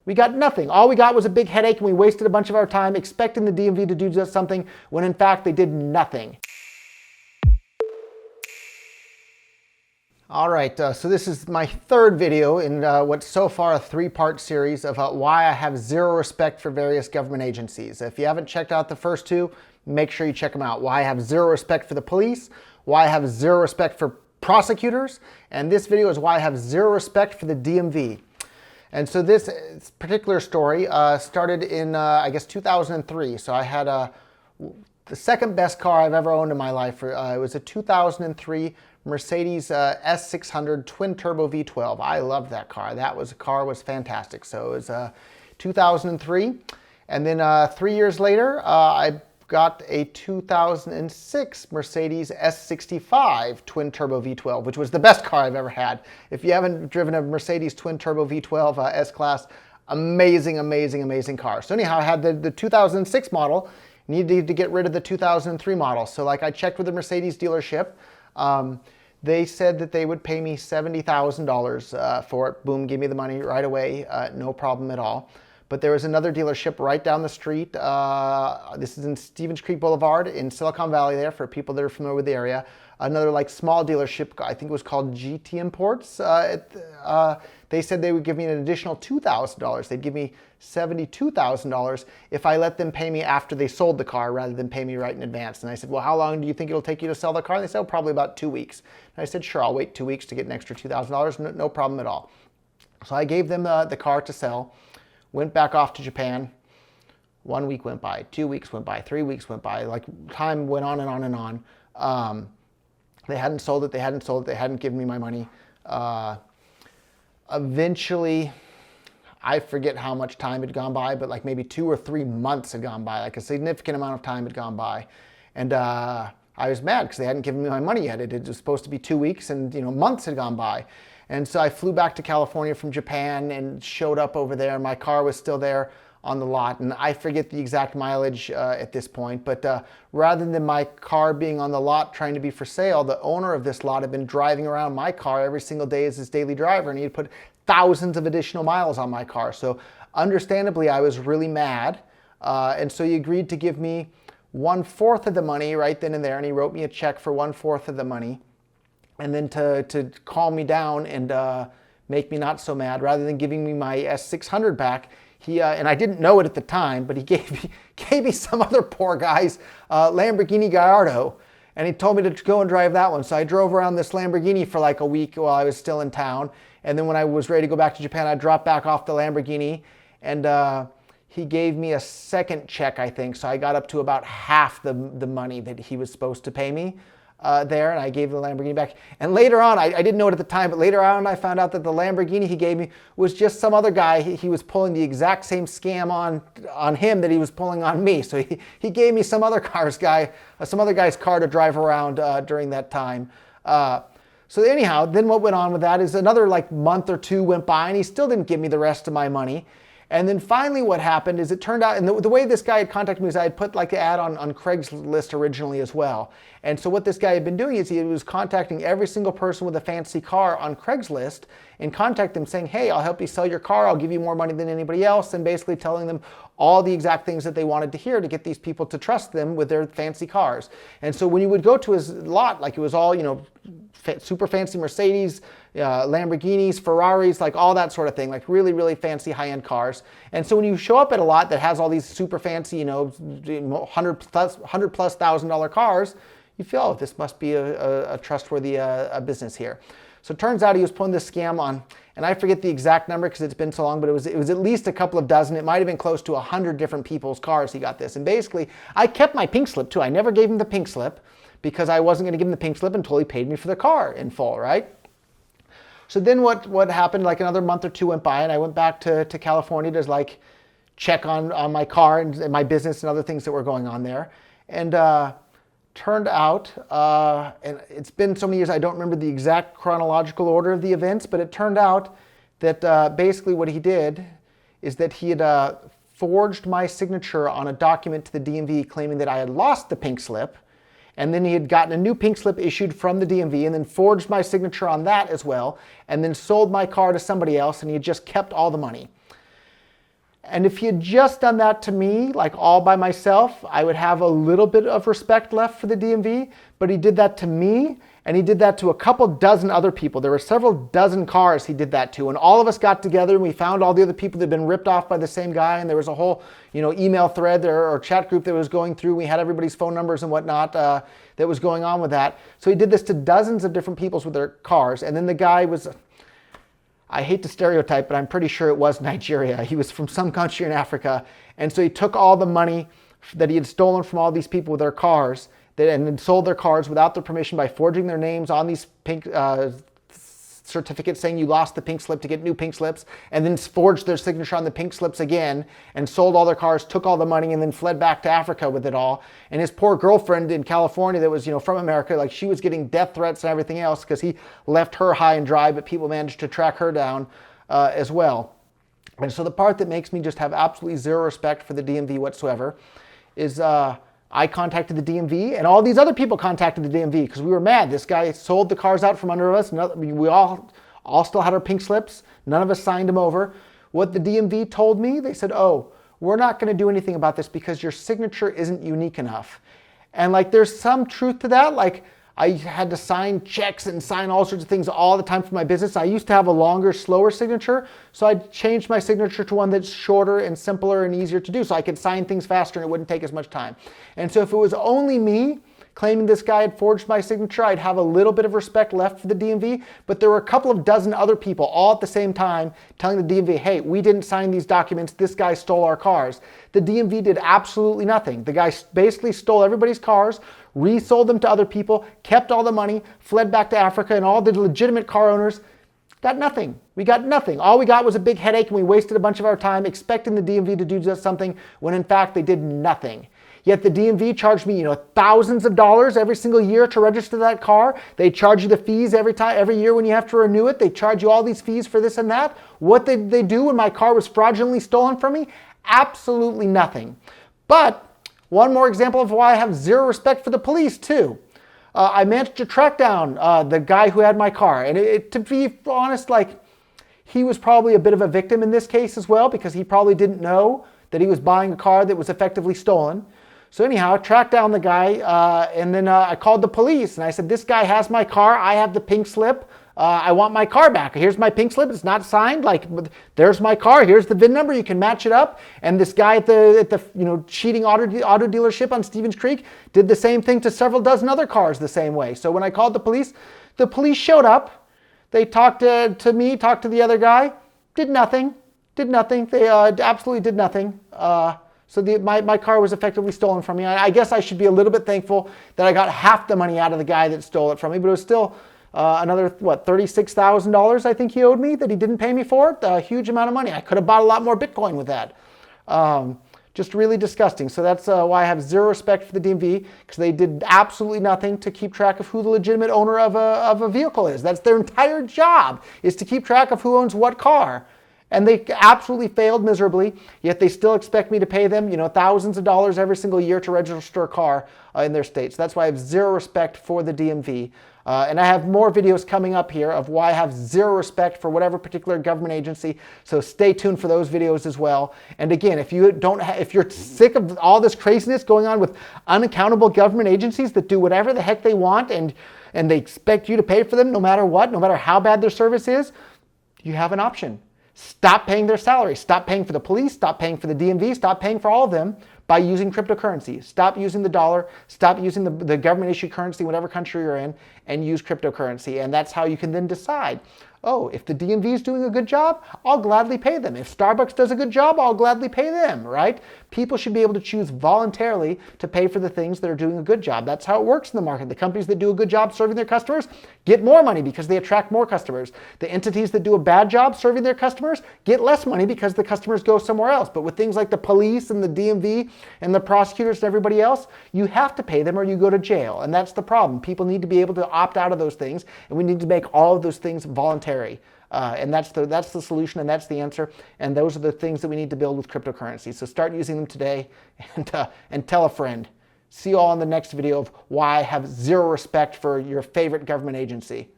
We got nothing. All we got was a big headache, and we wasted a bunch of our time expecting the DMV to do just something when in fact they did nothing. All right, so this is my third video in what's so far a three-part series of why I have zero respect for various government agencies. If you haven't checked out the first two, make sure you check them out. Why I have zero respect for the police, why I have zero respect for prosecutors, and this video is why I have zero respect for the DMV. And so this particular story started in, I guess, 2003. So I had the second best car I've ever owned in my life. It was a 2003 Mercedes S600 twin turbo V12. I loved that car. Car was fantastic. So it was 2003. And then 3 years later, I got a 2006 Mercedes S65 twin turbo V12, which was the best car I've ever had. If you haven't driven a Mercedes twin turbo V12 S-Class, amazing, amazing, amazing car. So anyhow, I had the 2006 model, needed to get rid of the 2003 model. So like I checked with the Mercedes dealership. They said that they would pay me $70,000 for it. Boom, give me the money right away, no problem at all. But there was another dealership right down the street. This is in Stevens Creek Boulevard in Silicon Valley there, for people that are familiar with the area. Another like small dealership, I think it was called GT Imports. They said they would give me an additional $2,000. They'd give me $72,000 if I let them pay me after they sold the car rather than pay me right in advance. And I said, well, how long do you think it'll take you to sell the car? And they said, oh, probably about 2 weeks. And I said, sure, I'll wait 2 weeks to get an extra $2,000. No problem at all. So I gave them the car to sell. Went back off to Japan. 1 week went by, 2 weeks went by, 3 weeks went by. Like time went on and on and on. They hadn't sold it. They hadn't given me my money. Eventually, I forget how much time had gone by, but like maybe 2 or 3 months had gone by. Like a significant amount of time had gone by, and I was mad because they hadn't given me my money yet. It was supposed to be 2 weeks, and months had gone by. And so I flew back to California from Japan and showed up over there. My car was still there on the lot, and I forget the exact mileage at this point, but rather than my car being on the lot trying to be for sale, the owner of this lot had been driving around my car every single day as his daily driver, and he had put thousands of additional miles on my car. So understandably, I was really mad, and so he agreed to give me 1/4 of the money right then and there, and he wrote me a check for 1/4 of the money. And then to calm me down and make me not so mad, rather than giving me my S600 back, he and I didn't know it at the time, but he gave me some other poor guy's Lamborghini Gallardo, and he told me to go and drive that one. So I drove around this Lamborghini for like a week while I was still in town, and then when I was ready to go back to Japan, I dropped back off the Lamborghini, and he gave me a second check, I think. So I got up to about half the money that he was supposed to pay me. There, and I gave the Lamborghini back. And later on, I didn't know it at the time, but later on I found out that the Lamborghini he gave me was just some other guy. He was pulling the exact same scam on him that he was pulling on me. So he gave me some other guy's car to drive around during that time. So anyhow, then what went on with that is another like month or two went by, and he still didn't give me the rest of my money. And then finally what happened is it turned out, and the way this guy had contacted me is I had put like the ad on Craigslist originally as well. And so what this guy had been doing is he was contacting every single person with a fancy car on Craigslist and contact them saying, hey, I'll help you sell your car, I'll give you more money than anybody else, and basically telling them all the exact things that they wanted to hear to get these people to trust them with their fancy cars. And so when you would go to his lot, like it was all, super fancy Mercedes, Lamborghinis, Ferraris, like all that sort of thing, like really, really fancy high-end cars. And so when you show up at a lot that has all these super fancy, $100,000+ cars, you feel, oh, this must be a trustworthy business here. So it turns out he was pulling this scam on, and I forget the exact number because it's been so long, but it was at least a couple of dozen. It might have been close to 100 different people's cars he got this. And basically, I kept my pink slip too. I never gave him the pink slip because I wasn't going to give him the pink slip until he paid me for the car in full, right? So then what happened, like another month or two went by, and I went back to California to like check on my car and my business and other things that were going on there. And turned out, and it's been so many years, I don't remember the exact chronological order of the events, but it turned out that basically what he did is that he had forged my signature on a document to the DMV claiming that I had lost the pink slip, and then he had gotten a new pink slip issued from the DMV and then forged my signature on that as well, and then sold my car to somebody else, and he had just kept all the money. And if he had just done that to me, like all by myself, I would have a little bit of respect left for the DMV. But he did that to me, and he did that to a couple dozen other people. There were several dozen cars he did that to. And all of us got together and we found all the other people that had been ripped off by the same guy. And there was a whole, email thread there or chat group that was going through. We had everybody's phone numbers and whatnot that was going on with that. So he did this to dozens of different people with their cars. And then the guy was, I hate to stereotype, but I'm pretty sure it was Nigeria. He was from some country in Africa. And so he took all the money that he had stolen from all these people with their cars and then sold their cars without their permission by forging their names on these pink certificates saying you lost the pink slip to get new pink slips, and then forged their signature on the pink slips again and sold all their cars, took all the money, and then fled back to Africa with it all. And his poor girlfriend in California that was, from America, like she was getting death threats and everything else because he left her high and dry, but people managed to track her down as well. And so the part that makes me just have absolutely zero respect for the DMV whatsoever is I contacted the DMV, and all these other people contacted the DMV because we were mad. This guy sold the cars out from under us. We all still had our pink slips. None of us signed them over. What the DMV told me, they said, oh, we're not going to do anything about this because your signature isn't unique enough. And there's some truth to that. I had to sign checks and sign all sorts of things all the time for my business. I used to have a longer, slower signature, so I changed my signature to one that's shorter and simpler and easier to do so I could sign things faster and it wouldn't take as much time. And so if it was only me claiming this guy had forged my signature, I'd have a little bit of respect left for the DMV, but there were a couple of dozen other people all at the same time telling the DMV, hey, we didn't sign these documents, this guy stole our cars. The DMV did absolutely nothing. The guy basically stole everybody's cars, resold them to other people, kept all the money, fled back to Africa, and all the legitimate car owners got nothing. We got nothing. All we got was a big headache, and we wasted a bunch of our time expecting the DMV to do just something when in fact they did nothing. Yet the DMV charged me, thousands of dollars every single year to register that car. They charge you the fees every year when you have to renew it. They charge you all these fees for this and that. What did they do when my car was fraudulently stolen from me? Absolutely nothing. But one more example of why I have zero respect for the police too. I managed to track down the guy who had my car. And to be honest, he was probably a bit of a victim in this case as well because he probably didn't know that he was buying a car that was effectively stolen. So anyhow, I tracked down the guy and then I called the police and I said, this guy has my car. I have the pink slip. I want my car back. Here's my pink slip. It's not signed. There's my car. Here's the VIN number. You can match it up. And this guy at the cheating auto dealership on Stevens Creek did the same thing to several dozen other cars the same way. So when I called the police showed up. They talked to me, talked to the other guy, did nothing. They absolutely did nothing. So my car was effectively stolen from me. I guess I should be a little bit thankful that I got half the money out of the guy that stole it from me, but it was still another, $36,000 I think he owed me that he didn't pay me for it. A huge amount of money. I could have bought a lot more Bitcoin with that. Just really disgusting. So that's why I have zero respect for the DMV because they did absolutely nothing to keep track of who the legitimate owner of a vehicle is. That's their entire job, is to keep track of who owns what car. And they absolutely failed miserably, yet they still expect me to pay them, thousands of dollars every single year to register a car in their state. So that's why I have zero respect for the DMV. And I have more videos coming up here of why I have zero respect for whatever particular government agency. So stay tuned for those videos as well. And again, if you're sick of all this craziness going on with unaccountable government agencies that do whatever the heck they want and they expect you to pay for them no matter what, no matter how bad their service is, you have an option. Stop paying their salary. Stop paying for the police. Stop paying for the DMV. Stop paying for all of them by using cryptocurrency. Stop using the dollar. Stop using the government issued currency, whatever country you're in, and use cryptocurrency. And that's how you can then decide, oh, if the DMV is doing a good job, I'll gladly pay them. If Starbucks does a good job, I'll gladly pay them, right? People should be able to choose voluntarily to pay for the things that are doing a good job. That's how it works in the market. The companies that do a good job serving their customers get more money because they attract more customers. The entities that do a bad job serving their customers get less money because the customers go somewhere else. But with things like the police and the DMV and the prosecutors and everybody else, you have to pay them or you go to jail. And that's the problem. People need to be able to opt out of those things, and we need to make all of those things voluntary. And that's the solution, and that's the answer. And those are the things that we need to build with cryptocurrency. So start using them today and tell a friend. See you all in the next video of why I have zero respect for your favorite government agency.